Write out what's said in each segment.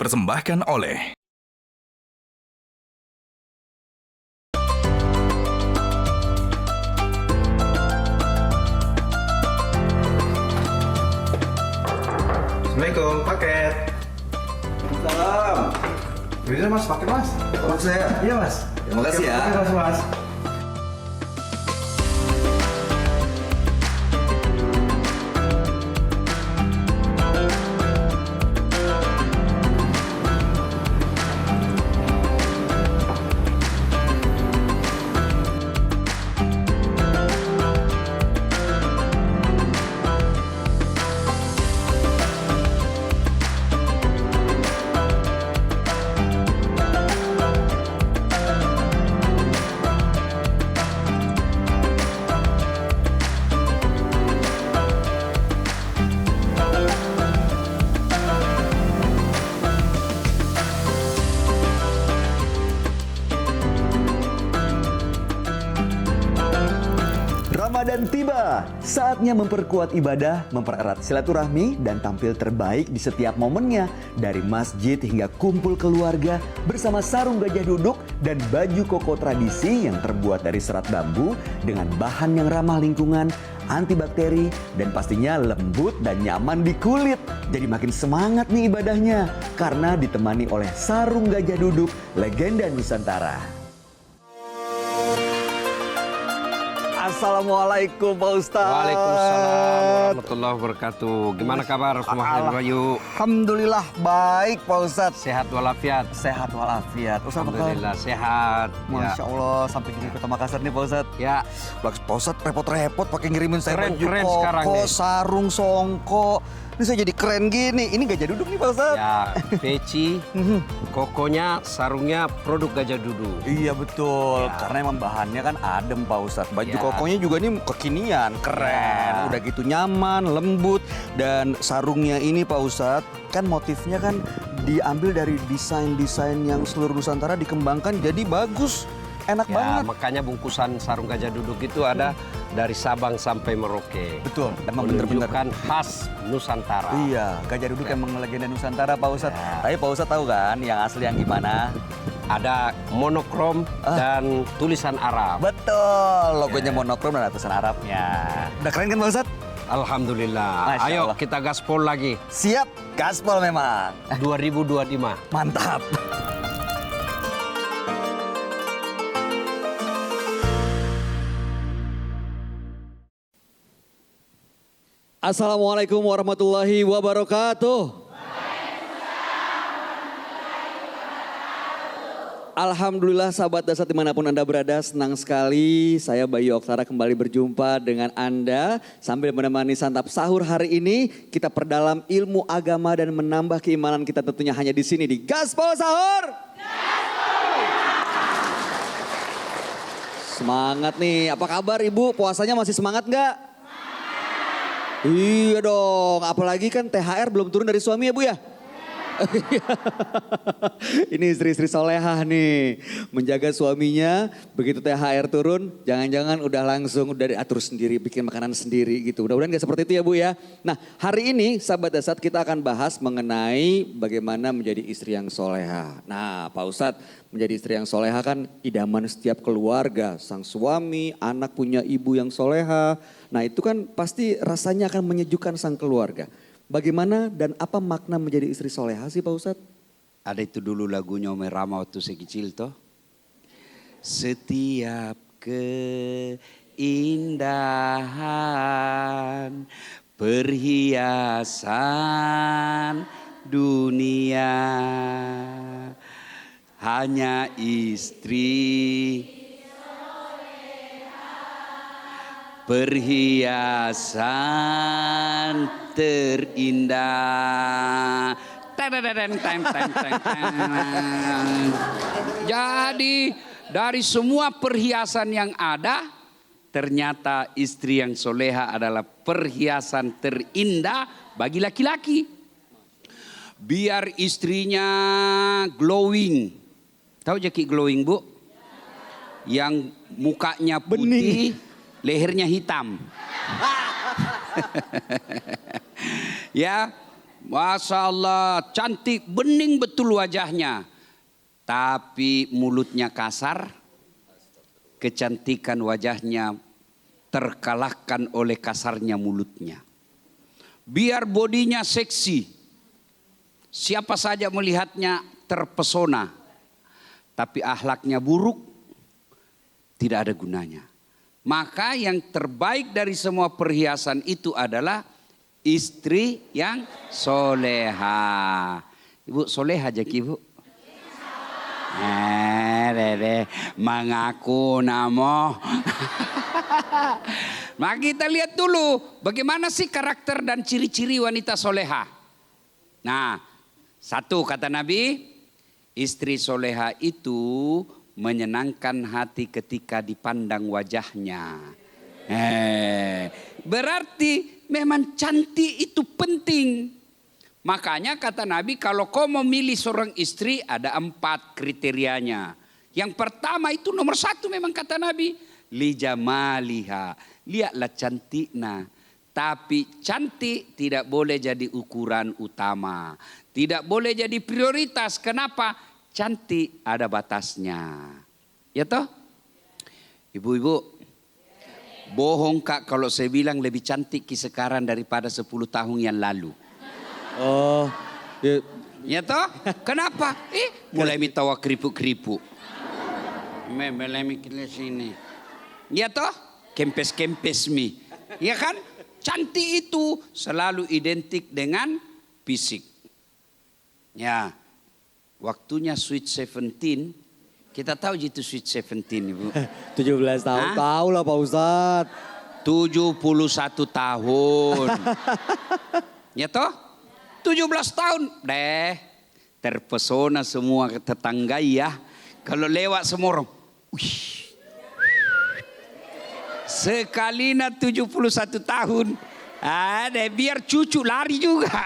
dipersembahkan oleh Assalamualaikum, paket. Salam. Bisa mas, paket mas. Tolong saya. Iya mas. Terima kasih ya. Terima kasih mas. Ramadan tiba, saatnya memperkuat ibadah, mempererat silaturahmi, dan tampil terbaik di setiap momennya. Dari masjid hingga kumpul keluarga bersama sarung gajah duduk dan baju koko tradisi yang terbuat dari serat bambu dengan bahan yang ramah lingkungan, antibakteri, dan pastinya lembut dan nyaman di kulit. Jadi makin semangat nih ibadahnya karena ditemani oleh sarung gajah duduk legenda Nusantara. Assalamualaikum Pak Ustadz. Waalaikumsalam warahmatullahi wabarakatuh. Gimana kabar semuanya Bayu? Alhamdulillah baik Pak Ustadz. Sehat walafiat? Sehat walafiat. Ustadz, Alhamdulillah sehat. Masya Allah sampai di kota Makassar nih Pak Ustadz. Ya. Pak Ustadz repot-repot pakai ngirimin saya baju Keren koko, sekarang nih. sarung, songko. Ini saya jadi keren gini. Ini gajah duduk nih Pak Ustadz. Ya, peci, kokonya, sarungnya produk gajah duduk. Iya betul, Ya. karena emang bahannya kan adem Pak Ustadz. Baju Ya. kokonya juga nih kekinian, keren. Ya. Udah gitu nyaman, lembut. Dan sarungnya ini Pak Ustadz, kan motifnya kan diambil dari desain-desain yang seluruh Nusantara dikembangkan jadi bagus. Enak Ya, banget. makanya bungkusan sarung gajah duduk itu ada dari Sabang sampai Merauke. Betul, emang bener-bener. Menunjukkan khas Nusantara. Iya, gajah duduk emang legenda Nusantara Pak Ustadz. Ya. Tapi Pak Ustadz tahu kan yang asli yang gimana? Ada monokrom dan tulisan Arab. Betul, logonya monokrom dan ada tulisan Arabnya. Udah keren kan Pak Ustadz? Alhamdulillah. Masya Ayo Allah. kita gaspol lagi. Siap, gaspol memang. 2025. Mantap. Assalamualaikum warahmatullahi wabarakatuh. Alhamdulillah sahabat dasar dimanapun Anda berada, senang sekali saya Bayu Oktara kembali berjumpa dengan Anda sambil menemani santap sahur hari ini. Kita perdalam ilmu agama dan menambah keimanan kita tentunya hanya di sini di Gaspol Sahur. Semangat nih, apa kabar Ibu? Puasanya masih semangat nggak? Iya dong, apalagi kan THR belum turun dari suami ya Bu ya? Ini istri-istri solehah nih, menjaga suaminya, begitu THR turun, jangan-jangan udah langsung udah diatur sendiri, bikin makanan sendiri gitu. Mudah-mudahan gak seperti itu ya Bu ya. Nah hari ini sahabat dasar kita akan bahas mengenai bagaimana menjadi istri yang solehah. Nah Pak Ustadz, menjadi istri yang solehah kan idaman setiap keluarga, sang suami, anak punya ibu yang solehah. Nah itu kan pasti rasanya akan menyejukkan sang keluarga. Bagaimana dan apa makna menjadi istri soleha sih Pak Ustadz? Ada itu dulu lagunya Ome Rama waktu saya kecil toh. Setiap keindahan perhiasan dunia hanya istri perhiasan terindah. Jadi dari semua perhiasan yang ada, ternyata istri yang soleha adalah perhiasan terindah bagi laki-laki. Biar istrinya glowing. Tahu jaki glowing Bu? Yang mukanya putih, lehernya hitam. Ya, Masya Allah, cantik, bening betul wajahnya. Tapi mulutnya kasar, kecantikan wajahnya terkalahkan oleh kasarnya mulutnya. Biar bodinya seksi, siapa saja melihatnya terpesona. Tapi akhlaknya buruk, tidak ada gunanya. Maka yang terbaik dari semua perhiasan itu adalah istri yang soleha. Ibu soleha aja ibu. Dede, mengaku namo. Maka kita lihat dulu bagaimana sih karakter dan ciri-ciri wanita soleha. Nah, satu kata Nabi, istri soleha itu menyenangkan hati ketika dipandang wajahnya. Berarti memang cantik itu penting. Makanya kata Nabi, kalau kau memilih seorang istri ada 4 kriterianya. Yang pertama itu nomor 1 memang kata Nabi, lijamaliha, lihatlah cantiknya. Tapi cantik tidak boleh jadi ukuran utama, tidak boleh jadi prioritas. Kenapa? Cantik ada batasnya. Ya toh? Ibu-ibu, bohong kak kalau saya bilang lebih cantik sekarang daripada 10 tahun yang lalu. Oh, ya. Ya toh? Kenapa? Mulai mitawa keripuk-keripuk. Mulai mikir sini. Ya toh? Kempes-kempes mi. Ya kan? Cantik itu selalu identik dengan fisik. Ya. Waktunya Sweet 17. Kita tahu gitu Sweet 17 Ibu. 17 tahun. Tahu lah Pak Ustadz. 71 tahun. Ya toh? 17 tahun. Terpesona semua tetangga ya. Kalau lewat semua orang. Sekalinya 71 tahun. Biar cucu lari juga.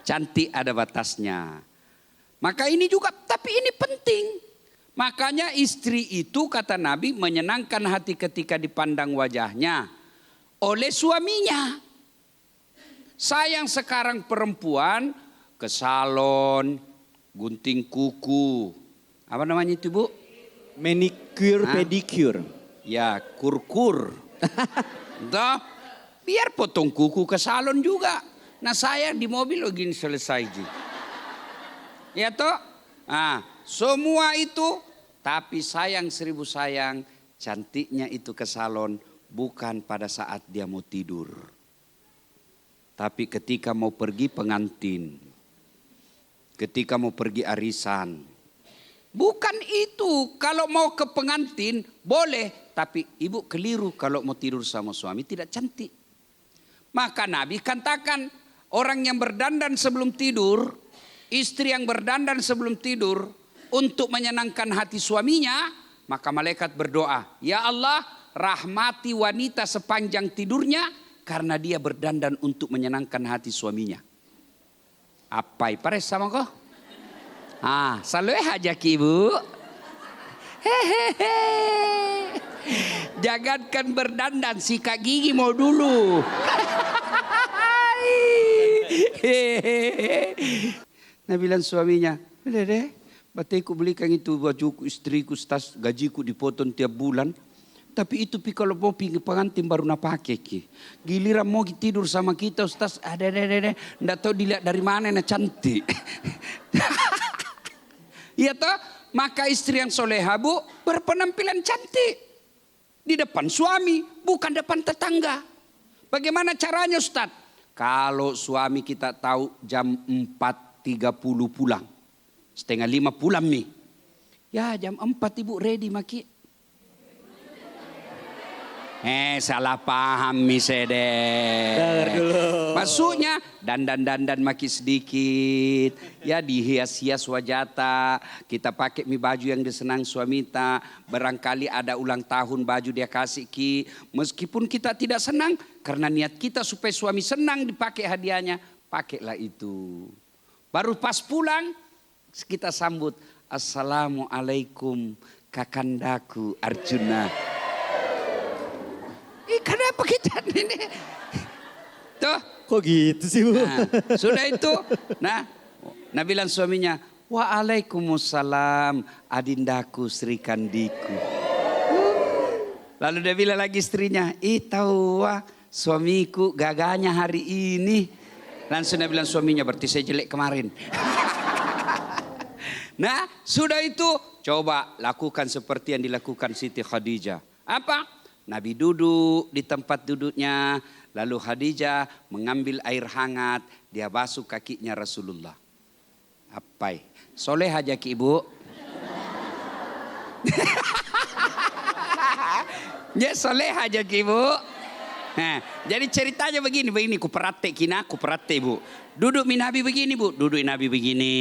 Cantik ada batasnya. Maka ini juga, tapi ini penting. Makanya istri itu kata Nabi menyenangkan hati ketika dipandang wajahnya oleh suaminya. Sayang sekarang perempuan ke salon, gunting kuku. Apa namanya itu Bu? Manicure, pedicure. Ya, kur-kur. Entah, biar potong kuku ke salon juga. Nah saya di mobil lagi selesai ji. Ya toh? Semua itu, tapi sayang 1000 sayang, cantiknya itu ke salon bukan pada saat dia mau tidur. Tapi ketika mau pergi pengantin, ketika mau pergi arisan. Bukan itu, kalau mau ke pengantin boleh, tapi ibu keliru kalau mau tidur sama suami tidak cantik. Maka Nabi katakan orang yang berdandan sebelum tidur, istri yang berdandan sebelum tidur untuk menyenangkan hati suaminya, maka malaikat berdoa, ya Allah rahmati wanita sepanjang tidurnya, karena dia berdandan untuk menyenangkan hati suaminya. Apa pares sama kau? Selalu aja ibu. Hehehe. Jangankan berdandan, sikat gigi mau dulu. Nah bilang suaminya, deh, bateku belikan itu bajuku istriku, tas gajiku dipotong tiap bulan. Tapi itu kalau mau pergi pengantin baru nak pakai ki. Giliran mau tidur sama kita Ustaz, ndak tahu dilihat dari mana nak cantik. Iya toh? Maka istri yang soleha Bu berpenampilan cantik di depan suami, bukan depan tetangga. Bagaimana caranya Ustaz? Kalau suami kita tahu jam 4.30 pulang, 4:30 pulang nih. Ya jam 4 ibu ready maki. Salah paham mi sede. Maksudnya dandan maki sedikit. Ya dihias-hias wajata. Kita pakai mi baju yang disenang suamita. Barangkali ada ulang tahun baju dia kasih ki. Meskipun kita tidak senang. Karena niat kita supaya suami senang dipakai hadiahnya. Pakailah itu. Baru pas pulang kita sambut. Assalamualaikum kakandaku Arjuna. Kenapa kita ini? Tuh. Kok gitu sih, Bu? Nah, sudah itu. Nah bilang suaminya, waalaikumsalam adindaku Sri Kandiku. Lalu dia bilang lagi istrinya, tahu suamiku gagahnya hari ini. Langsung dia bilang suaminya, berarti saya jelek kemarin. Nah sudah itu, coba lakukan seperti yang dilakukan Siti Khadijah. Apa? Nabi duduk di tempat duduknya. Lalu Khadijah mengambil air hangat, dia basuh kakinya Rasulullah. Apa? Soleh aja ki ibu. Ya soleh aja ki ibu. Nah, jadi ceritanya begini, ku perhati ibu. Duduk Nabi begini bu, duduk Nabi begini.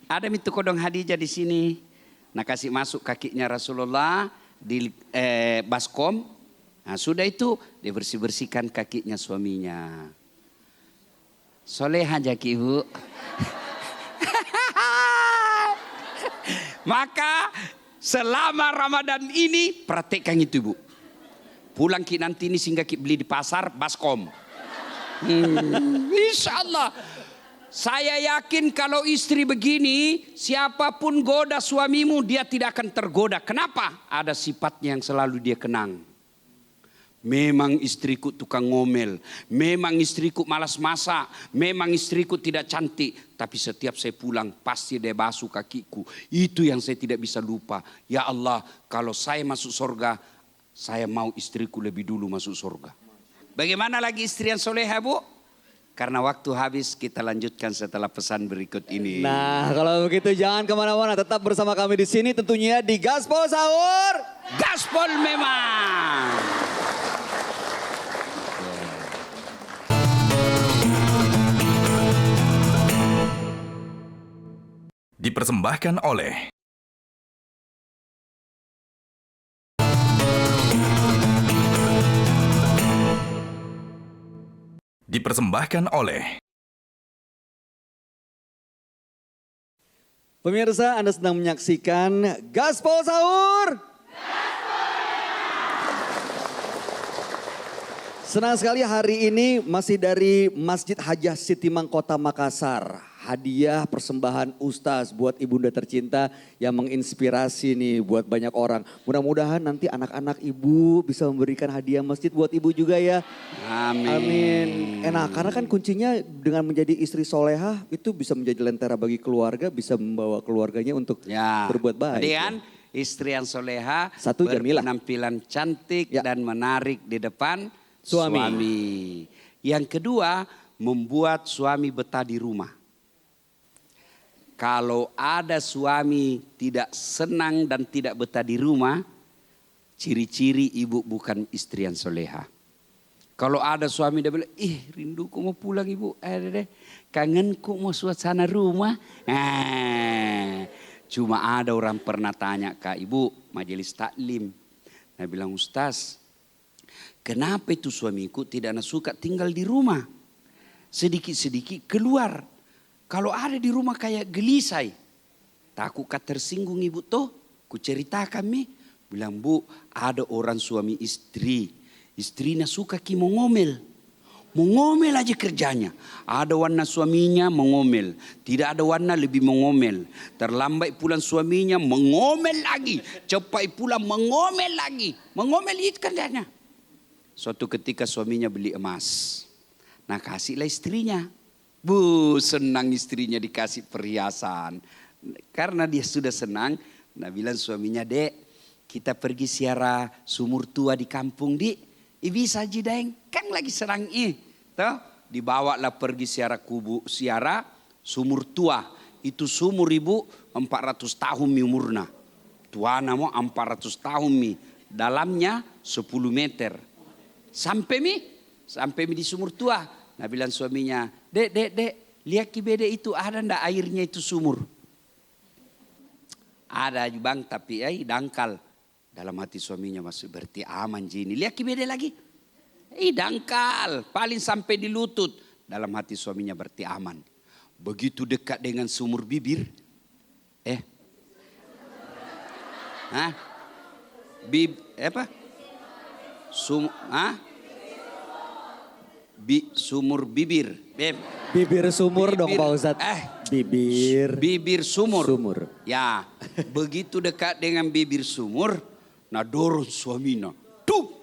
Ada itu kodong Khadijah di sini. Nah kasih masuk kakinya Rasulullah di baskom. Nah sudah itu dia bersihkan kakinya suaminya. Soleh aja ki ibu. Maka selama Ramadan ini praktekkan itu ibu. Pulang ki nanti ini singgah ki beli di pasar baskom. Insya Allah. Saya yakin kalau istri begini, siapapun goda suamimu dia tidak akan tergoda. Kenapa? Ada sifatnya yang selalu dia kenang. Memang istriku tukang ngomel, memang istriku malas masak, memang istriku tidak cantik. Tapi setiap saya pulang pasti dia basuh kakiku. Itu yang saya tidak bisa lupa. Ya Allah, kalau saya masuk surga, saya mau istriku lebih dulu masuk surga. Bagaimana lagi istri yang soleha bu? Karena waktu habis, kita lanjutkan setelah pesan berikut ini. Nah kalau begitu jangan kemana-mana, tetap bersama kami di sini tentunya di Gaspol Sahur. Gaspol memang. Dipersembahkan oleh Pemirsa, Anda sedang menyaksikan Gaspol Sahur. Senang sekali hari ini masih dari Masjid Hajah Sitimang Kota Makassar. Hadiah persembahan Ustaz buat ibunda tercinta yang menginspirasi nih buat banyak orang. Mudah-mudahan nanti anak-anak ibu bisa memberikan hadiah masjid buat ibu juga ya. Amin. Amin. Enak, karena kan kuncinya dengan menjadi istri solehah itu bisa menjadi lentera bagi keluarga, bisa membawa keluarganya untuk berbuat baik. Tadi kan istri yang soleha, Satu Jamilah, berpenampilan cantik dan menarik di depan suami. Yang kedua, membuat suami betah di rumah. Kalau ada suami tidak senang dan tidak betah di rumah, ciri-ciri ibu bukan istri yang soleha. Kalau ada suami dia bilang, rinduku mau pulang ibu, kangenku mau suasana rumah. Cuma ada orang pernah tanya ke ibu majelis taklim. Dia bilang, Ustaz, kenapa itu suamiku tidak suka tinggal di rumah? Sedikit-sedikit keluar. Kalau ada di rumah kayak gelisai. Takut tersinggung ibu toh. Ku ceritakan mi. Bilang bu, ada orang suami istri. Istrinya suka ki mengomel. Mengomel aja kerjanya. Ada warna suaminya mengomel. Tidak ada warna lebih mengomel. Terlambat pulang suaminya mengomel lagi. Cepat pulang mengomel lagi. Mengomel itu kerjanya. Suatu ketika suaminya beli emas. Nah kasihlah istrinya. Bu, senang istrinya dikasih perhiasan. Karena dia sudah senang, nah bilang suaminya, Dek, kita pergi siara sumur tua di kampung, Dik. Bisa Jideng, kan lagi serang toh, dibawalah pergi siara sumur tua. Itu sumur ibu 400 tahun mi umurna. Tuana mau 400 tahun mi. Dalamnya 10 meter. Sampai mi di sumur tua. Nah bilang suaminya, dek, lihat ki bede itu ada ndak airnya itu sumur? Ada bang, tapi dangkal. Dalam hati suaminya masih berarti aman jini. Lihat ki bede lagi. Dangkal, paling sampai di lutut. Dalam hati suaminya berarti aman. Begitu dekat dengan sumur bibir. Sumur bibir. Bibir sumur dong Pak Ustadz. Bibir sumur. sumur. Ya, begitu dekat dengan bibir sumur, nah dorong suaminya. Tuh.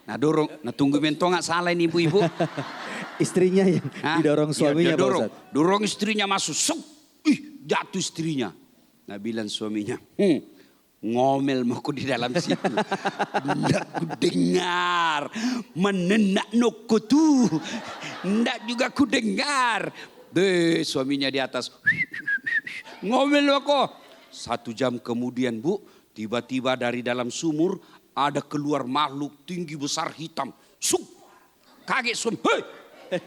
Nah dorong, nah tunggu mentong nggak salah ini ibu-ibu. Istrinya yang didorong suaminya Pak dorong, Ustadz. dorong istrinya masuk. Sup. Jatuh istrinya. Nah bilang suaminya, ngomel mau ku di dalam situ. Ndak ku dengar. Menenak noko tuh. Ndak juga ku dengar. Suaminya di atas. Ngomel aku. 1 jam kemudian Bu. Tiba-tiba dari dalam sumur. Ada keluar makhluk tinggi besar hitam. Sup. Kaget suami. Hei,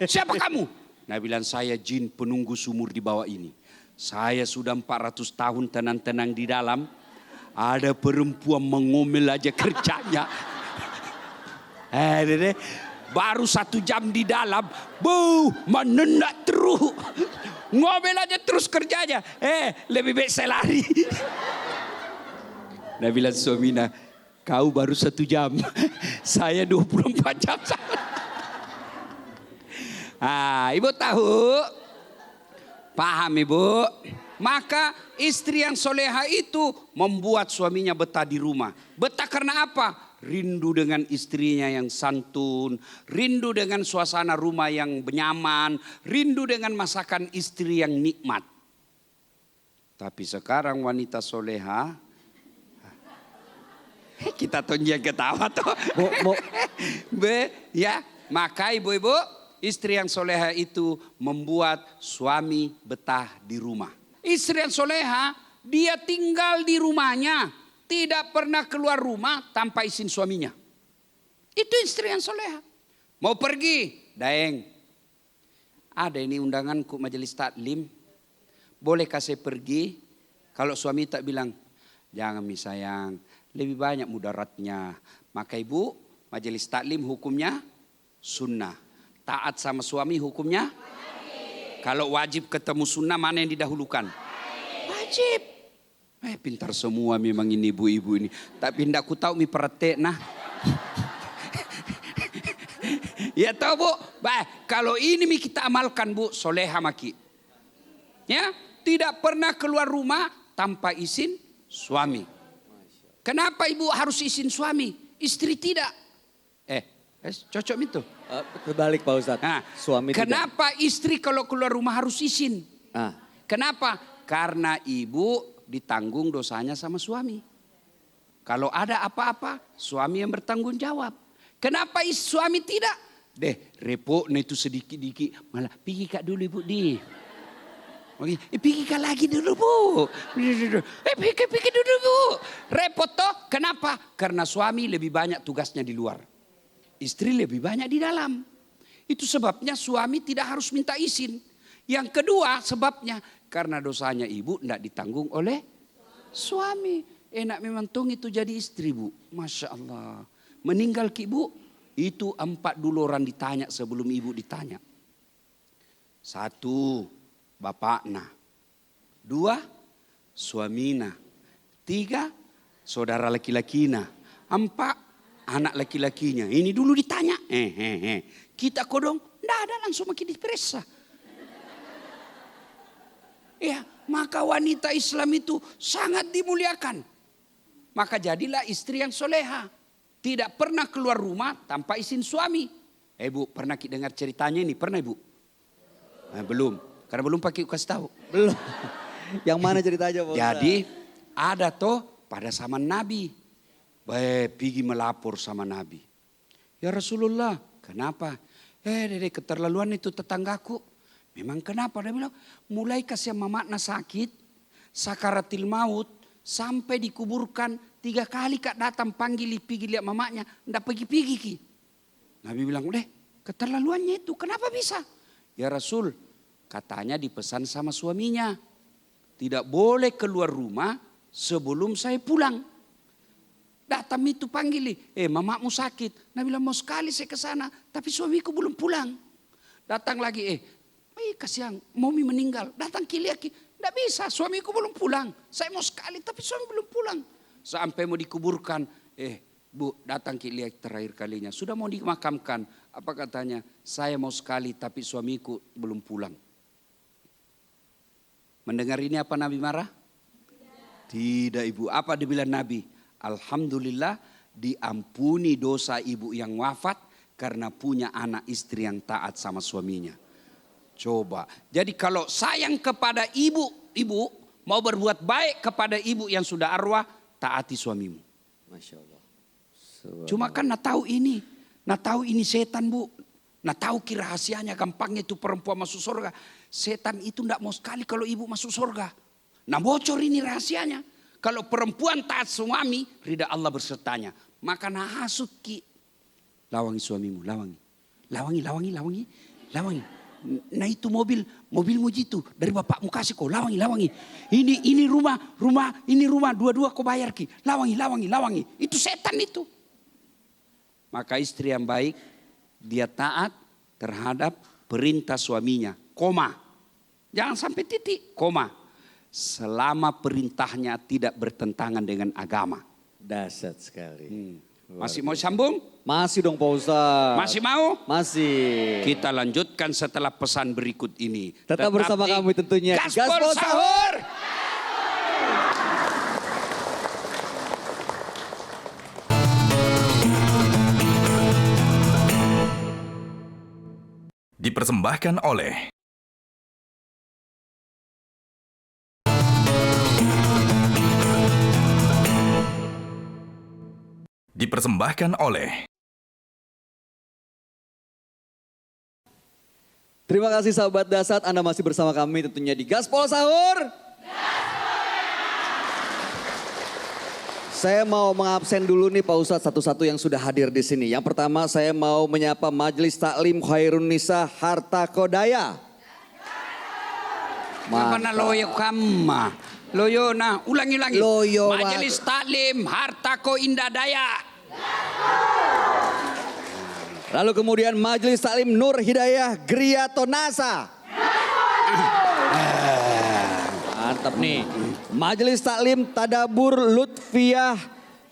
siapa kamu? Nah bilang saya jin penunggu sumur di bawah ini. Saya sudah 400 tahun tenang-tenang di dalam. Ada perempuan mengomel aja kerjanya. Baru 1 jam di dalam. Menenak terus. Ngomel aja terus kerjanya. Lebih baik saya lari. Nah bilang suaminya, kau baru 1 jam. Saya 24 jam. Ibu tahu? Paham ibu? Maka istri yang soleha itu membuat suaminya betah di rumah. Betah karena apa? Rindu dengan istrinya yang santun. Rindu dengan suasana rumah yang nyaman. Rindu dengan masakan istri yang nikmat. Tapi sekarang wanita soleha. Kita tonjang ketawa toh. Ya, maka ibu-ibu, istri yang soleha itu membuat suami betah di rumah. Istri yang soleha, dia tinggal di rumahnya. Tidak pernah keluar rumah tanpa izin suaminya. Itu istri yang soleha. Mau pergi, Daeng. Ada ini undanganku majelis taklim. Boleh kasih pergi. Kalau suami tak bilang, jangan mi sayang. Lebih banyak mudaratnya. Maka ibu, majelis taklim hukumnya sunnah. Taat sama suami hukumnya? Kalau wajib ketemu sunnah mana yang didahulukan? Wajib. Pintar semua memang ini ibu-ibu ini. Tapi hendak ku tahu mi perhati nah. Ya tahu Bu. Kalau ini mi kita amalkan Bu, soleha maki. Ya, tidak pernah keluar rumah tanpa izin suami. Kenapa ibu harus izin suami? Istri tidak. Cocok itu. Terbalik Pak Ustadz. Suami kenapa tidak. Istri kalau keluar rumah harus izin? Kenapa? Karena ibu ditanggung dosanya sama suami. Kalau ada apa-apa, suami yang bertanggung jawab. Kenapa suami tidak? Repot itu sedikit-dikit. Malah pergi kak dulu ibu di. Pergi kak lagi dulu Bu. Pergi dulu Bu. Repot toh. Kenapa? Karena suami lebih banyak tugasnya di luar. Istri lebih banyak di dalam. Itu sebabnya suami tidak harus minta izin. Yang kedua sebabnya karena dosanya ibu tidak ditanggung oleh suami. Enak memang tong itu jadi istri Bu. Masya Allah. Meninggal ki Bu. Itu 4 dulu orang ditanya sebelum ibu ditanya. 1, bapakna. 2, suamina. 3, saudara laki-lakina. 4, anak laki-lakinya. Ini dulu ditanya. Kita kodong, enggak ada langsung makin diperiksa. Ya, maka wanita Islam itu sangat dimuliakan. Maka jadilah istri yang soleha. Tidak pernah keluar rumah tanpa izin suami. Bu, pernah kita dengar ceritanya ini? Pernah Ibu? Belum. Karena belum pakai kasih tahu. Belum. Yang mana ceritanya Pak? Jadi ada toh pada zaman Nabi. Pergi melapor sama Nabi. Ya Rasulullah, kenapa? Keterlaluan itu tetanggaku. Memang kenapa? Dia bilang, mulai kasih mamakna sakit, sakaratil maut, sampai dikuburkan 3 kali kak datang panggil pergi lihat mamaknya, ndak pergi-pergi ki. Nabi bilang, keterlaluannya itu, kenapa bisa? Ya Rasul, katanya dipesan sama suaminya, tidak boleh keluar rumah sebelum saya pulang. Datang itu panggil, mamamu sakit. Nabi bilang mau sekali saya ke sana, tapi suamiku belum pulang. Datang lagi, kasihan, mami meninggal. Datang kiliaki, tidak bisa, suamiku belum pulang. Saya mau sekali, tapi suami belum pulang. Sampai mau dikuburkan, Bu, datang ke lihat terakhir kalinya. Sudah mau dimakamkan. Apa katanya? Saya mau sekali tapi suamiku belum pulang. Mendengar ini apa Nabi marah? Tidak ibu. Apa dibilang Nabi? Alhamdulillah diampuni dosa ibu yang wafat karena punya anak istri yang taat sama suaminya. Coba. Jadi kalau sayang kepada ibu mau berbuat baik kepada ibu yang sudah arwah, taati suamimu. Masya Allah. Cuma kan nak tahu ini setan bu. Nak tahu ki rahasianya gampangnya itu perempuan masuk surga. Setan itu tidak mau sekali kalau ibu masuk surga. Nah bocor ini rahasianya. Kalau perempuan taat suami, ridha Allah bersertanya. Maka nah hasut ki. Lawangi suamimu, lawangi. Lawangi. Nah itu mobilmu jitu dari bapakmu kasih kau, lawangi. Ini rumah, dua-dua kau bayar ki. Lawangi. Itu setan itu. Maka istri yang baik, dia taat terhadap perintah suaminya. Koma. Jangan sampai titik. Koma. Selama perintahnya tidak bertentangan dengan agama. Dahsyat sekali. Masih mau sambung? Masih dong Pak Ustadz. Masih mau? Masih. Kita lanjutkan setelah pesan berikut ini. Tetap bersama di kami tentunya. Gaspol Sahur. Dipersembahkan oleh Terima kasih sahabat Dasat, Anda masih bersama kami tentunya di Gaspol Sahur. Saya mau mengabsen dulu nih Pak Ustadz satu-satu yang sudah hadir di sini. Yang pertama saya mau menyapa Majelis Taklim Khairun Nisa Harta Kodaya. Mana loyo kamma? Loyo nah, ulangi. Loyo, Majelis Taklim Hartako Indah Daya. Lalu kemudian Majelis Taklim Nur Hidayah Griyatonasa. Mantap nih. Majelis Taklim Tadabur Lutfiah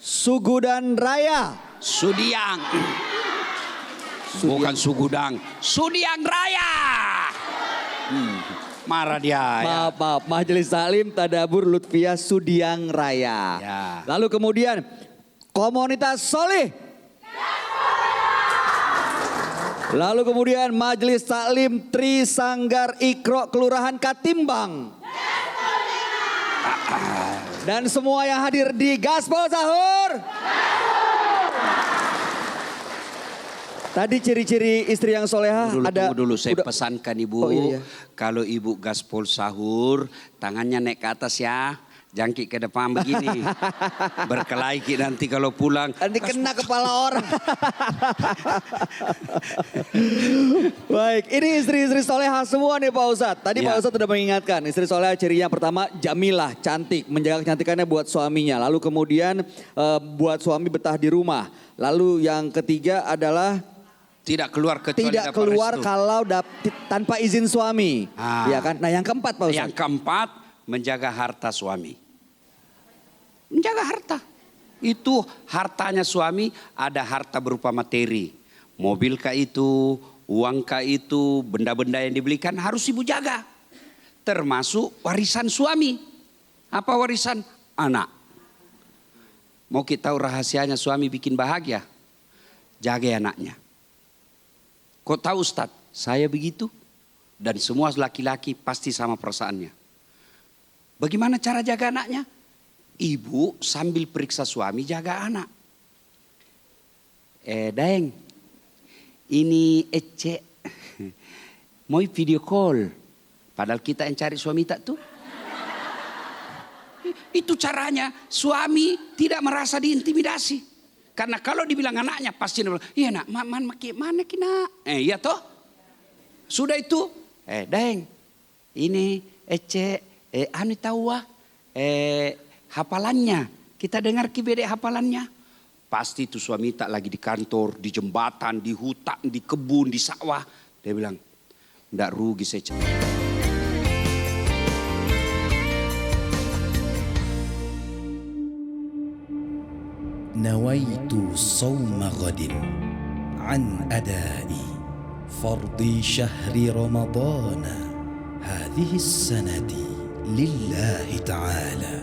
Sugudan Raya. Sudiang. Bukan Sugudang. Sudiang Raya. Marah dia. Maaf. Majelis Taklim Tadabur Lutfiah Sudiang Raya. Ya. Lalu kemudian Komunitas Solih. Lalu kemudian Majelis Taklim Tri Sanggar Ikro Kelurahan Katimbang. Dan semua yang hadir di Gaspol Sahur. Tadi ciri-ciri istri yang soleha ada. Tunggu dulu, saya pesankan ibu. Oh, iya. Kalau ibu Gaspol Sahur, tangannya naik ke atas ya. Jangkik ke depan begini. Berkelahi nanti kalau pulang. Nanti kena kepala orang. Baik, ini istri-istri soleha semua nih Pak Ustadz. Tadi Ya. Pak Ustadz sudah mengingatkan, istri soleha cirinya pertama jamilah, cantik. Menjaga kecantikannya buat suaminya. Lalu kemudian buat suami betah di rumah. Lalu yang ketiga adalah tidak keluar kecuali tidak dapat keluar restu. kalau tanpa izin suami. Ah. Ya kan? Nah yang keempat Pak Ustadz. Yang keempat, menjaga harta suami. Menjaga harta. Itu hartanya suami, ada harta berupa materi. Mobil kah itu, uang kah itu, benda-benda yang dibelikan harus ibu jaga. Termasuk warisan suami. Apa warisan? Anak. Mau kita tahu rahasianya suami bikin bahagia? Jaga anaknya. Kok tahu Ustadz? Saya begitu. Dan semua laki-laki pasti sama perasaannya. Bagaimana cara jaga anaknya? Ibu sambil periksa suami jaga anak. Deng, ini Ece mau video call. Padahal kita yang cari suami tak tuh. Itu caranya suami tidak merasa diintimidasi. Karena kalau dibilang anaknya pasti dia bilang, iya nak, mana kina? Iya toh. Sudah itu, Deng, ini Ece, anu tahu hafalannya. Kita dengar kibede hafalannya. Pasti itu suami tak lagi di kantor, di jembatan, di hutan, di kebun, di sawah. Dia bilang, ndak rugi saya. نويت صوم غد عن أداء فرض شهر رمضان هذه السنة لله تعالى.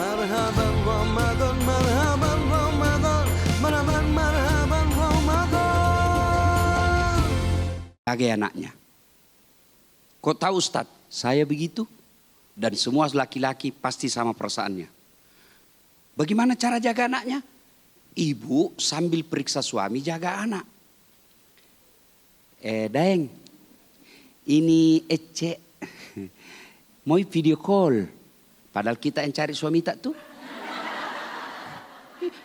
مرحبا رمضان مرحبا رمضان مرحبا مرحبا رمضان. Jaga anaknya. Kok tahu Ustadz? Saya begitu. Dan semua laki-laki pasti sama perasaannya. Bagaimana cara jaga anaknya? Ibu sambil periksa suami jaga anak. Daeng, ini Ece mau video call. Padahal kita yang cari suami tak tuh.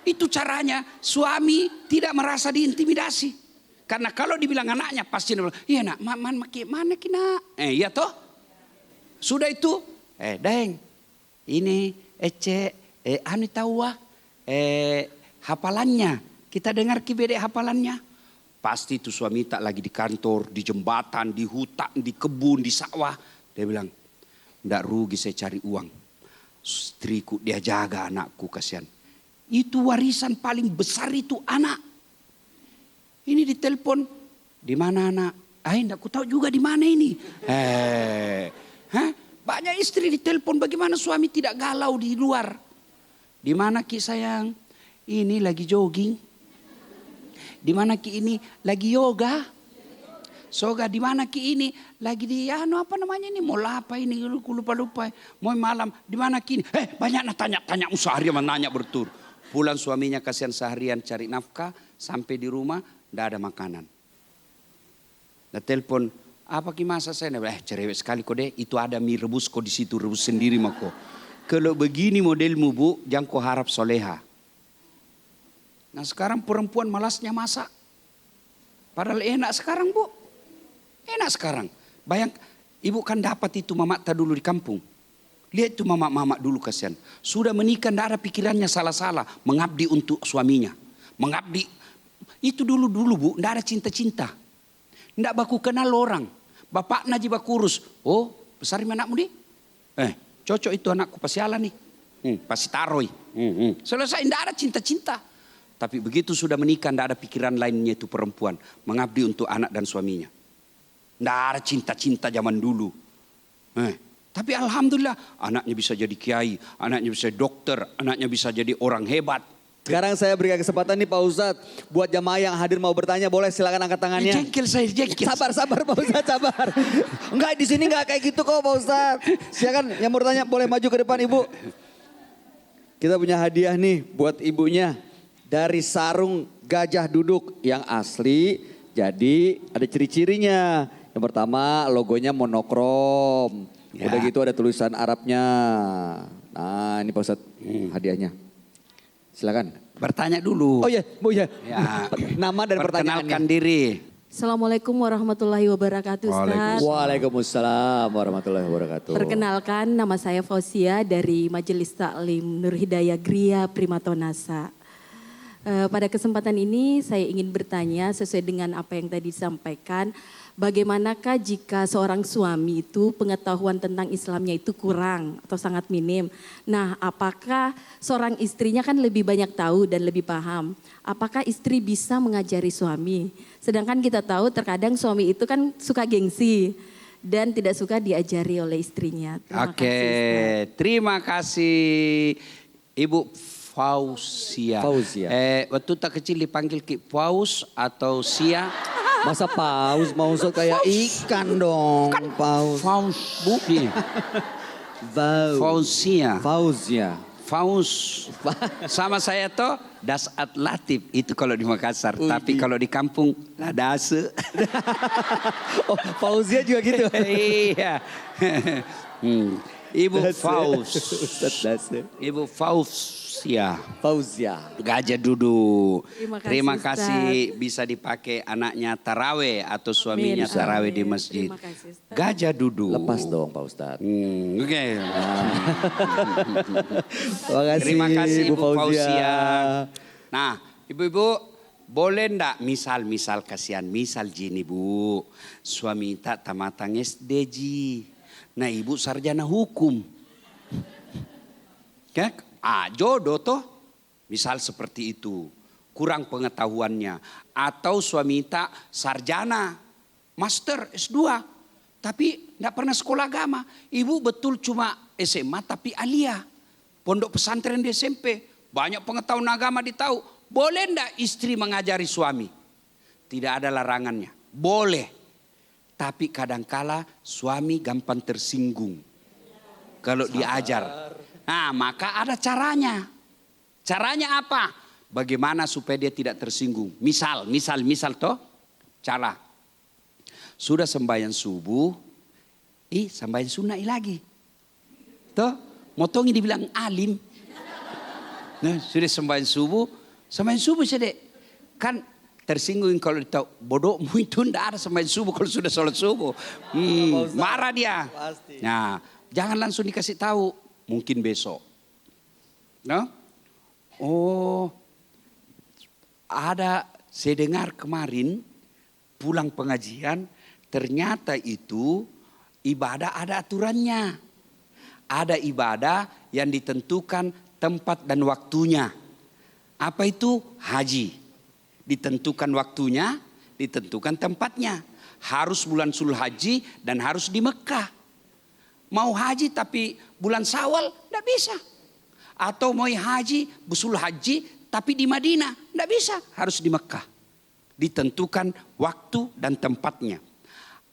Itu caranya suami tidak merasa diintimidasi. Karena kalau dibilang anaknya pasti dia bilang, iya nak, mana kina? Iya toh? Sudah itu, Daeng, ini Ece, anu tahu hafalannya. Kita dengar kibede hafalannya. Pasti itu suami tak lagi di kantor, di jembatan, di hutan, di kebun, di sawah. Dia bilang, ndak rugi saya cari uang. Istriku dia jaga anakku, kasihan. Itu warisan paling besar itu anak. Ini ditelepon, di mana anak? Ndak ku tahu juga di mana ini. Banyak istri ditelepon, bagaimana suami tidak galau di luar? Di mana Ki sayang? Ini lagi jogging. Di mana Ki ini lagi yoga? Soga di mana Ki ini lagi di apa namanya ini? Mau apa ini? Lupa. Mau malam di mana Ki ini? Banyak tanya seharian menanya bertur. Pulang suaminya kasihan seharian cari nafkah, sampai di rumah ndak ada makanan. Nah telepon, apa Ki masa saya? Cerewet sekali kok deh, itu ada mie rebus kok di situ, rebus sendiri mako. Kalau begini modelmu Bu, jangan kau harap soleha. Nah sekarang perempuan malasnya masak. Padahal enak sekarang Bu. Enak sekarang. Bayang, ibu kan dapat itu mamak tak dulu di kampung. Lihat itu mamak-mamak dulu kasihan. Sudah menikah tidak ada pikirannya salah-salah. Mengabdi untuk suaminya. Mengabdi. Itu dulu Bu, tidak ada cinta-cinta. Tidak baku kenal orang. Bapak naji bakurus. Oh besar anakmu nih. Cocok itu anakku pasti ala nih. Pasti taroi. Selesai tidak ada cinta-cinta. Tapi begitu sudah menikah tidak ada pikiran lainnya itu perempuan. Mengabdi untuk anak dan suaminya. Tidak ada cinta-cinta zaman dulu. Tapi alhamdulillah anaknya bisa jadi kiai. Anaknya bisa jadi dokter. Anaknya bisa jadi orang hebat. Sekarang saya berikan kesempatan nih Pak Ustadz. Buat jamaah yang hadir mau bertanya boleh silakan angkat tangannya. Jengkel saya jengkel. Sabar Pak Ustadz sabar. Enggak di sini enggak kayak gitu kok Pak Ustadz. Silakan yang mau bertanya boleh maju ke depan Ibu. Kita punya hadiah nih buat ibunya. Dari sarung gajah duduk yang asli. Jadi ada ciri-cirinya. Yang pertama logonya monokrom. Ya. Udah gitu ada tulisan Arabnya. Nah ini Pak Ustadz hadiahnya. Silakan. Bertanya dulu. Oh iya, Bu ya. Nama dan Perkenalkan pertanyaannya. diri. Assalamualaikum warahmatullahi wabarakatuh Ustaz. Waalaikumsalam warahmatullahi wabarakatuh. Perkenalkan nama saya Fauzia dari Majelis Taklim Nur Hidayah Gria Primatonasa. Pada kesempatan ini saya ingin bertanya sesuai dengan apa yang tadi disampaikan. Bagaimanakah jika seorang suami itu pengetahuan tentang Islamnya itu kurang atau sangat minim. Nah apakah seorang istrinya kan lebih banyak tahu dan lebih paham. Apakah istri bisa mengajari suami. Sedangkan kita tahu terkadang suami itu kan suka gengsi. Dan tidak suka diajari oleh istrinya. Terima kasih Ibu Fauzia. Waktu tak kecil dipanggil Ki Fauz atau Sia. Masa paus mau kayak ikan dong. Paus. Fauz Bu. Fauzia. Fauz. Sama saya toh Dasat Latif. Itu kalau di Makassar. Tapi kalau di kampung Ladase. Oh Fauzia juga gitu. Iya. Ibu Fauz. Ibu Fauzia. Gajah duduk. Terima kasih bisa dipakai anaknya taraweh atau suaminya taraweh di masjid. Gajah duduk. Lepas dong Pak Ustadz. Oke. Terima kasih Ibu Fauzia. Nah ibu-ibu boleh ndak misal kasihan misal gini Bu. Suami tak tamatang SD ji. Nah ibu sarjana hukum. Jodoh toh, misal seperti itu, kurang pengetahuannya. Atau suami tak sarjana, master S2, tapi tidak pernah sekolah agama. Ibu betul cuma SMA tapi alia, pondok pesantren di SMP, banyak pengetahuan agama ditahu. Boleh ndak istri mengajari suami? Tidak ada larangannya, boleh. Tapi kadangkala suami gampang tersinggung kalau diajar. Nah, maka ada caranya. Caranya apa? Bagaimana supaya dia tidak tersinggung? Misal toh, cara. Sudah sembahyang subuh, sembahyang sunnah lagi. Toh, motongi dibilang alim. Nah, sudah sembahyang subuh sedek. Kan tersinggung kalau ditahu, bodohmu itu tidak ada sembahyang subuh kalau sudah sholat subuh. Marah dia. Pasti. Nah, jangan langsung dikasih tahu, mungkin besok. No? Oh, saya dengar kemarin pulang pengajian, ternyata itu ibadah ada aturannya. Ada ibadah yang ditentukan tempat dan waktunya. Apa itu? Haji. Ditentukan waktunya, ditentukan tempatnya. Harus bulan Zulhijjah dan harus di Mekah. Mau haji tapi bulan Syawal tidak bisa. Atau mau haji Zulhijjah tapi di Madinah tidak bisa, harus di Mekah. Ditentukan waktu dan tempatnya.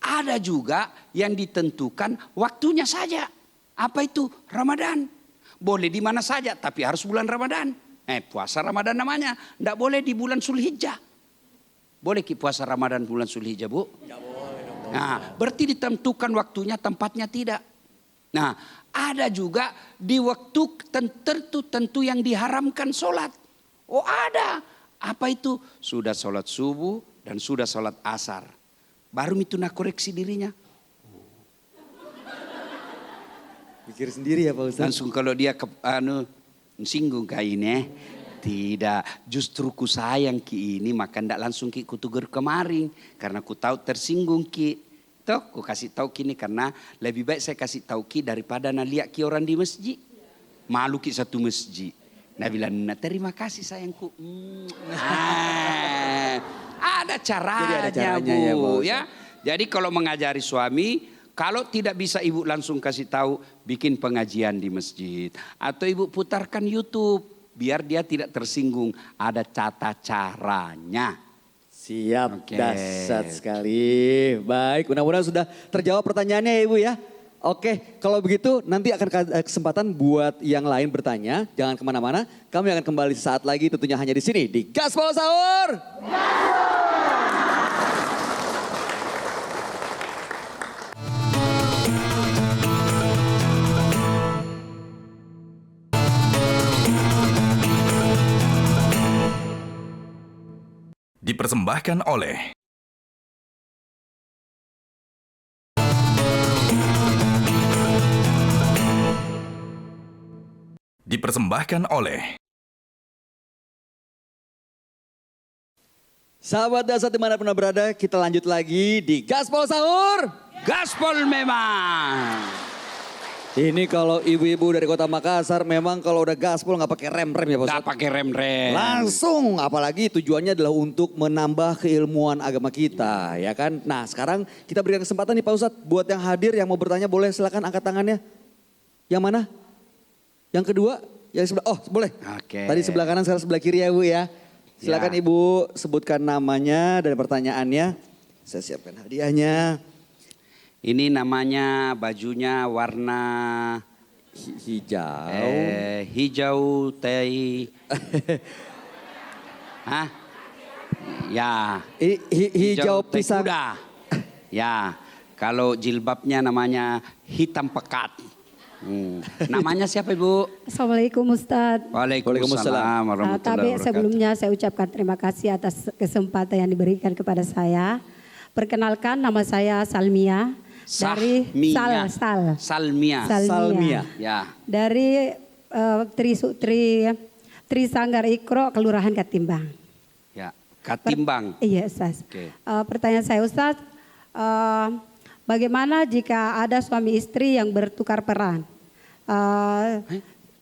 Ada juga yang ditentukan waktunya saja. Apa itu? Ramadan. Boleh di mana saja tapi harus bulan Ramadan. Puasa Ramadan namanya. Tidak boleh di bulan Zulhijjah. Boleh puasa Ramadan bulan Zulhijjah, Bu? Tidak boleh. Nah, berarti ditentukan waktunya, tempatnya tidak. Nah, ada juga di waktu tentu yang diharamkan sholat. Oh ada. Apa itu? Sudah sholat subuh dan sudah sholat asar. Baru itu nak koreksi dirinya. Pikir sendiri ya Pak Ustadz. Langsung kalau dia singgung kayak ini. Tidak, justru ku sayang ki ini, maka ndak langsung ki ku tugur kemarin. Karena ku tahu tersinggung ki. Toh, ku kasih tahu kini karena lebih baik saya kasih tahu ki daripada lihat ki orang di masjid. Malu ki satu masjid. Nah bilang, terima kasih sayangku. Ada caranya, caranya Bu. ya. Jadi kalau mengajari suami, kalau tidak bisa ibu langsung kasih tahu, bikin pengajian di masjid. Atau ibu putarkan YouTube, biar dia tidak tersinggung. Ada tata caranya. Siap, Oke. dahsyat sekali. Baik, mudah-mudahan sudah terjawab pertanyaannya ya Ibu ya. Oke, kalau begitu nanti akan kesempatan buat yang lain bertanya. Jangan kemana-mana, kami akan kembali saat lagi tentunya hanya di sini di Gaspol Sahur. Dipersembahkan oleh Sahabat dasar dimanapun Anda berada, kita lanjut lagi di Gaspol Sahur. Gaspol memang. Ini kalau ibu-ibu dari kota Makassar memang kalau udah gaspol nggak pakai rem-rem ya Pak Tidak Ustadz. pakai rem-rem. Langsung, apalagi tujuannya adalah untuk menambah keilmuan agama kita, ya kan? Nah sekarang kita berikan kesempatan nih Pak Ustadz, buat yang hadir yang mau bertanya boleh silakan angkat tangannya. Yang mana? Yang kedua? Yang sebelah, oh boleh. Oke. Tadi sebelah kanan, sekarang sebelah kiri ya Bu ya. Silakan Ya. Ibu sebutkan namanya dan pertanyaannya. Saya siapkan hadiahnya. Ini namanya bajunya warna Hijau. hijau teh. Hah? Ya. Hijau teh pisang. kuda. Ya. Kalau jilbabnya namanya hitam pekat. Namanya siapa Ibu? Assalamualaikum Ustadz. Waalaikumsalam warahmatullahi Tapi wabarakatuh. sebelumnya saya ucapkan terima kasih atas kesempatan yang diberikan kepada saya. Perkenalkan nama saya Salmia. Dari Salmia. Salmia. Ya. Dari Tri Sanggar Ikro, Kelurahan Katimbang. Ya. Katimbang. Iya Ustaz. Oke. Pertanyaan saya Ustaz, bagaimana jika ada suami istri yang bertukar peran?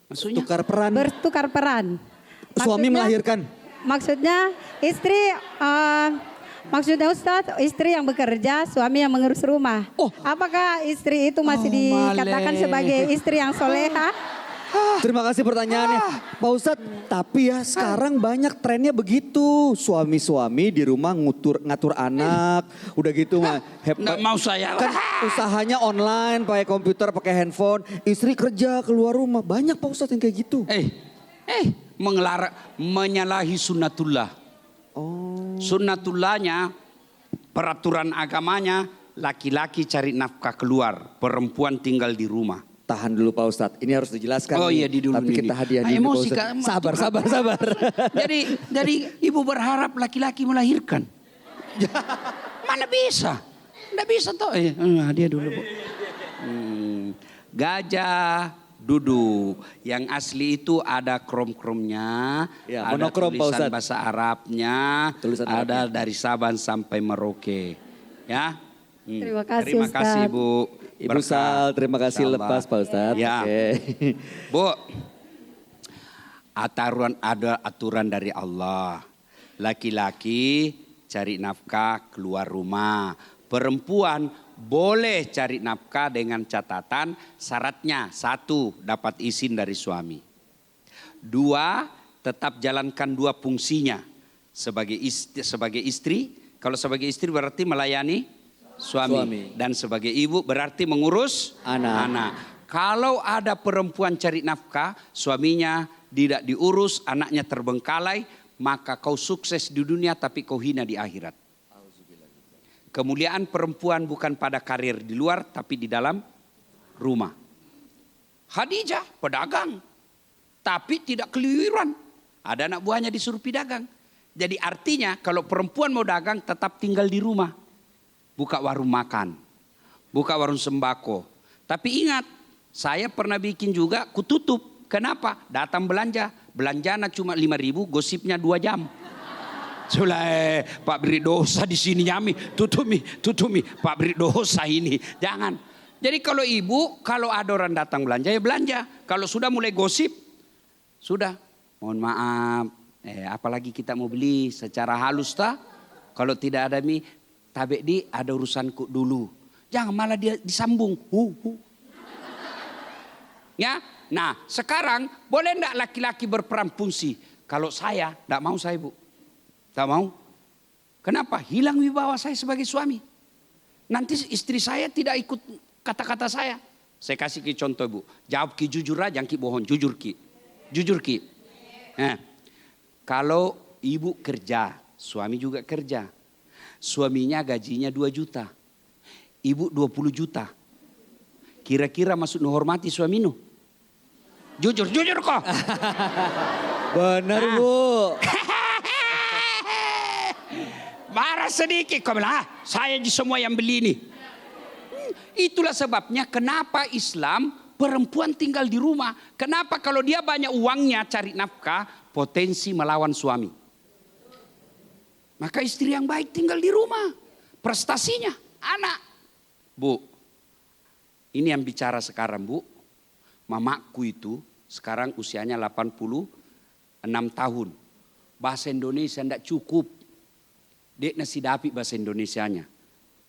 Maksudnya? Tukar peran. Bertukar peran. Suami melahirkan. Maksudnya istri, maksudnya Ustadz, istri yang bekerja, suami yang mengurus rumah. Oh. Apakah istri itu masih dikatakan sebagai istri yang soleha? Terima kasih pertanyaannya. Pak Ustadz, tapi ya sekarang banyak trennya begitu. Suami-suami di rumah ngatur anak, udah gitu mah. Nggak mau saya. Kan usahanya online, pakai komputer, pakai handphone. Istri kerja keluar rumah. Banyak Pak Ustadz yang kayak gitu. Menyalahi sunnatullah. Sunnatullahnya, peraturan agamanya, laki-laki cari nafkah keluar, perempuan tinggal di rumah. Tahan dulu Pak Ustadz, ini harus dijelaskan. Oh iya, di dulu Tapi kita hadiah dulu emosi, Pak Ustadz. Sabar. Jadi ibu berharap laki-laki melahirkan. Mana bisa? Nggak bisa toh. Hadiah dulu Bu. Gajah duduk. Yang asli itu ada krom-kromnya. Ya, ada monokrom, Pak tulisan Ustadz. bahasa Arabnya. Ada dari Sabang sampai Merauke. Ya. Terima kasih, Terima kasih Ustadz. Bu. Ibu Sal, terima kasih Insyaallah. lepas Pak Ustadz. Ya. Oke. Bu, ada aturan dari Allah. Laki-laki cari nafkah keluar rumah. Perempuan boleh cari nafkah dengan catatan syaratnya. 1, dapat izin dari suami. 2, tetap jalankan 2 fungsinya. Sebagai istri, kalau sebagai istri berarti melayani suami. Dan sebagai ibu berarti mengurus anak. Kalau ada perempuan cari nafkah, suaminya tidak diurus, anaknya terbengkalai, maka kau sukses di dunia tapi kau hina di akhirat. Kemuliaan perempuan bukan pada karir di luar tapi di dalam rumah. Khadijah pedagang, tapi tidak keluyuran. Ada anak buahnya disuruh dagang. Jadi artinya kalau perempuan mau dagang tetap tinggal di rumah. Buka warung makan, buka warung sembako. Tapi ingat, saya pernah bikin juga, kututup. Kenapa? Datang belanja, belanjana cuma 5.000, gosipnya 2 jam. Sulah, Pak beri dosa di sini nyami, tutumi, Pak beri dosa ini, jangan. Jadi kalau ibu, kalau ada orang datang belanja ya belanja. Kalau sudah mulai gosip, sudah, mohon maaf. Apalagi kita mau beli secara halus tak? Kalau tidak ada mie. Tabe di ada urusanku dulu. Jangan malah dia disambung. Ya, nah sekarang boleh enggak laki-laki berperan fungsi? Kalau saya, enggak mau saya Bu. Enggak mau. Kenapa? Hilang wibawa saya sebagai suami. Nanti istri saya tidak ikut kata-kata saya. Saya kasih ki contoh Bu. Jawab ki jujur aja, jangan ki bohong. Jujur ki. Jujur ki. Nah, kalau ibu kerja, suami juga kerja. Suaminya gajinya 2 juta. Ibu 20 juta. Kira-kira masuk menghormati suaminu? Jujur kok. Benar Bu. Marah sedikit kau bilang, saya di semua yang beli ini. Itulah sebabnya kenapa Islam perempuan tinggal di rumah. Kenapa kalau dia banyak uangnya cari nafkah, potensi melawan suami. Maka istri yang baik tinggal di rumah. Prestasinya anak. Bu, ini yang bicara sekarang Bu. Mamaku itu sekarang usianya 86 tahun. Bahasa Indonesia tidak cukup. Dia nasi dapi bahasa Indonesianya.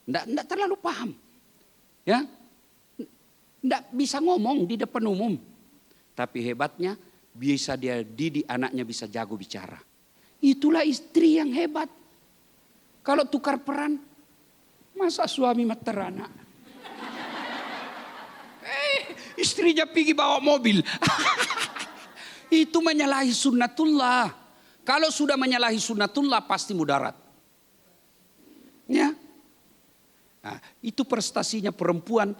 Tidak terlalu paham. Ya, tidak bisa ngomong di depan umum. Tapi hebatnya bisa dia didik anaknya bisa jago bicara. Itulah istri yang hebat. Kalau tukar peran, masa suami materana? Istrinya pergi bawa mobil. Itu menyalahi sunnatullah. Kalau sudah menyalahi sunnatullah pasti mudarat. Ya. Nah, itu prestasinya perempuan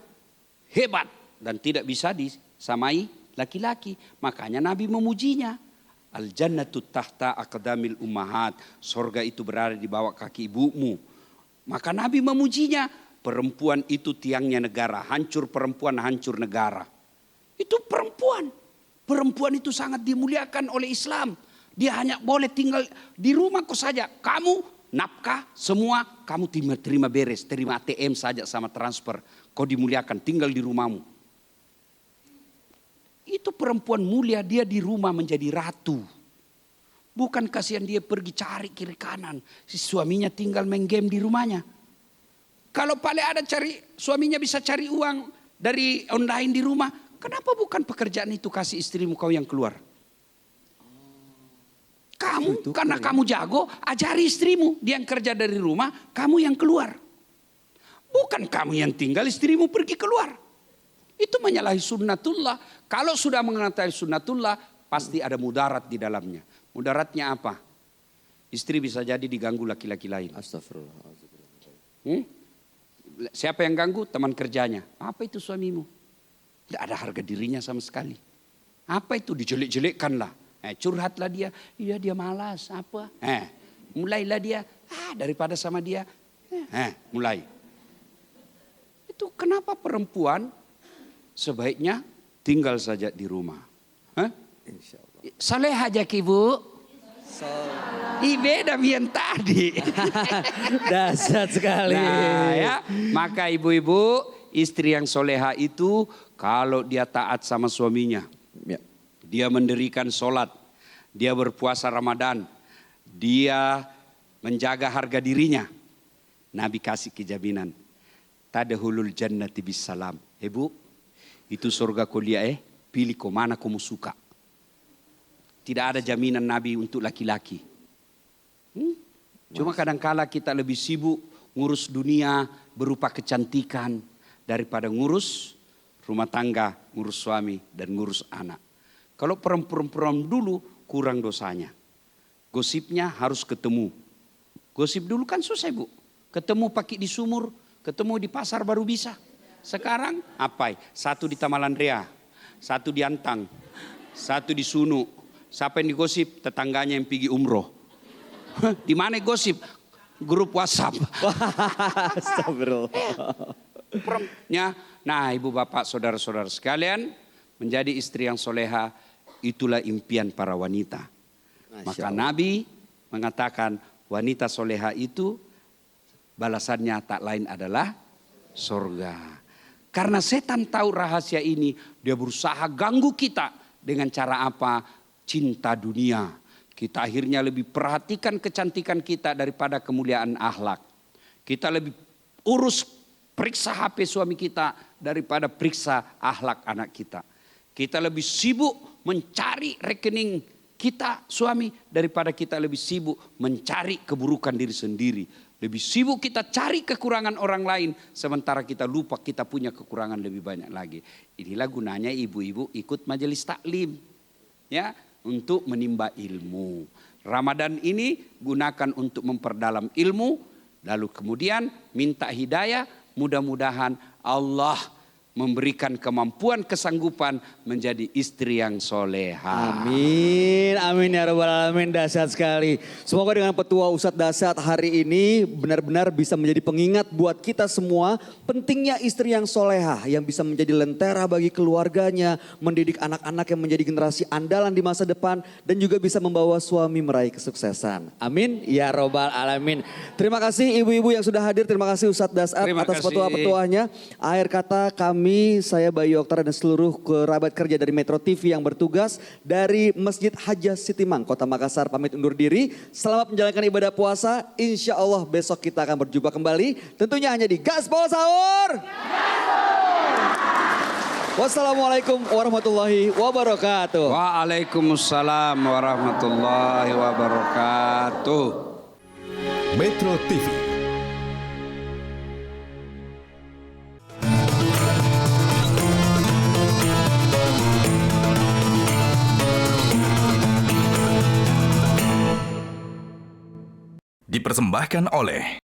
hebat dan tidak bisa disamai laki-laki. Makanya Nabi memujinya. Al-jannatu tahta aqdamil ummahat. Sorga itu berada di bawah kaki ibumu. Maka Nabi memujinya. Perempuan itu tiangnya negara. Hancur perempuan, hancur negara. Itu perempuan. Perempuan itu sangat dimuliakan oleh Islam. Dia hanya boleh tinggal di rumahku saja. Kamu nafkah semua kamu terima beres. Terima ATM saja sama transfer. Kau dimuliakan tinggal di rumahmu. Itu perempuan mulia, dia di rumah menjadi ratu. Bukan kasihan dia pergi cari kiri kanan. Si suaminya tinggal main game di rumahnya. Kalau paling ada suaminya bisa cari uang dari online di rumah. Kenapa bukan pekerjaan itu kasih istrimu kau yang keluar? Kamu, karena kamu jago, ajari istrimu. Dia yang kerja dari rumah, kamu yang keluar. Bukan kamu yang tinggal, istrimu pergi keluar. Itu menyalahi sunnatullah. Kalau sudah mengetahui sunnatullah, pasti ada mudarat di dalamnya. Mudaratnya apa? Istri bisa jadi diganggu laki-laki lain. Astagfirullah. Siapa yang ganggu? Teman kerjanya. Apa itu suamimu? Tidak ada harga dirinya sama sekali. Apa itu? Dijelek-jelekkan lah. Curhatlah dia. Iya dia malas. Apa? Mulailah dia. Daripada sama dia. Mulai. Itu kenapa perempuan sebaiknya tinggal saja di rumah. Saleh aja ibu. Beda yang tadi. Dahsyat sekali. Nah, ya, maka ibu-ibu, istri yang soleha itu kalau dia taat sama suaminya. Ya. Dia mendirikan sholat. Dia berpuasa Ramadan. Dia menjaga harga dirinya. Nabi kasih kejaminan. Tadkhulul jannati bisalam. Ibu, itu surga kuliah pilih kau mana kamu suka. Tidak ada jaminan Nabi untuk laki-laki. Cuma kadangkala kita lebih sibuk ngurus dunia berupa kecantikan daripada ngurus rumah tangga, ngurus suami dan ngurus anak. Kalau perempuan dulu kurang dosanya. Gosipnya harus ketemu. Gosip dulu kan susah bu. Ketemu pakai di sumur, ketemu di pasar baru bisa. Sekarang apa? Satu di Tamalandrea, satu di Antang, satu di Sunu. Siapa yang digosip? Tetangganya yang pergi umroh. Di mana gosip? Grup WhatsApp. Astagfirullah. Nah ibu bapak saudara-saudara sekalian, menjadi istri yang soleha itulah impian para wanita. Maka Nabi mengatakan wanita soleha itu balasannya tak lain adalah surga. Karena setan tahu rahasia ini, dia berusaha ganggu kita dengan cara apa? Cinta dunia. Kita akhirnya lebih perhatikan kecantikan kita daripada kemuliaan akhlak. Kita lebih urus periksa HP suami kita daripada periksa akhlak anak kita. Kita lebih sibuk mencari rekening kita suami daripada kita lebih sibuk mencari keburukan diri sendiri. Lebih sibuk kita cari kekurangan orang lain sementara kita lupa kita punya kekurangan lebih banyak lagi. Inilah gunanya ibu-ibu ikut majelis taklim. Ya, untuk menimba ilmu. Ramadan ini gunakan untuk memperdalam ilmu. Lalu kemudian minta hidayah. Mudah-mudahan Allah memberikan kemampuan kesanggupan menjadi istri yang soleha. Amin, amin ya rabbal alamin, dahsyat sekali. Semoga dengan petua Ustadz Dahsyat hari ini benar-benar bisa menjadi pengingat buat kita semua. Pentingnya istri yang soleha yang bisa menjadi lentera bagi keluarganya. Mendidik anak-anak yang menjadi generasi andalan di masa depan. Dan juga bisa membawa suami meraih kesuksesan. Amin ya rabbal alamin. Terima kasih ibu-ibu yang sudah hadir. Terima kasih Ustadz Dahsyat atas petua-petuanya. Akhir kata saya Bayu Oktar dan seluruh kerabat kerja dari Metro TV yang bertugas dari Masjid Hajjah Sitimang, Kota Makassar pamit undur diri. Selamat menjalankan ibadah puasa. Insya Allah besok kita akan berjumpa kembali. Tentunya hanya di Gaspol Sahur. Wassalamualaikum warahmatullahi wabarakatuh. Waalaikumsalam warahmatullahi wabarakatuh. Metro TV. Dipersembahkan oleh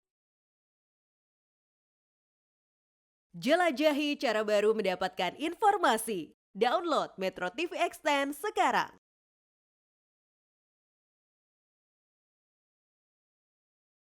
Jelajahi cara baru mendapatkan informasi. Download Metro TV Extend sekarang.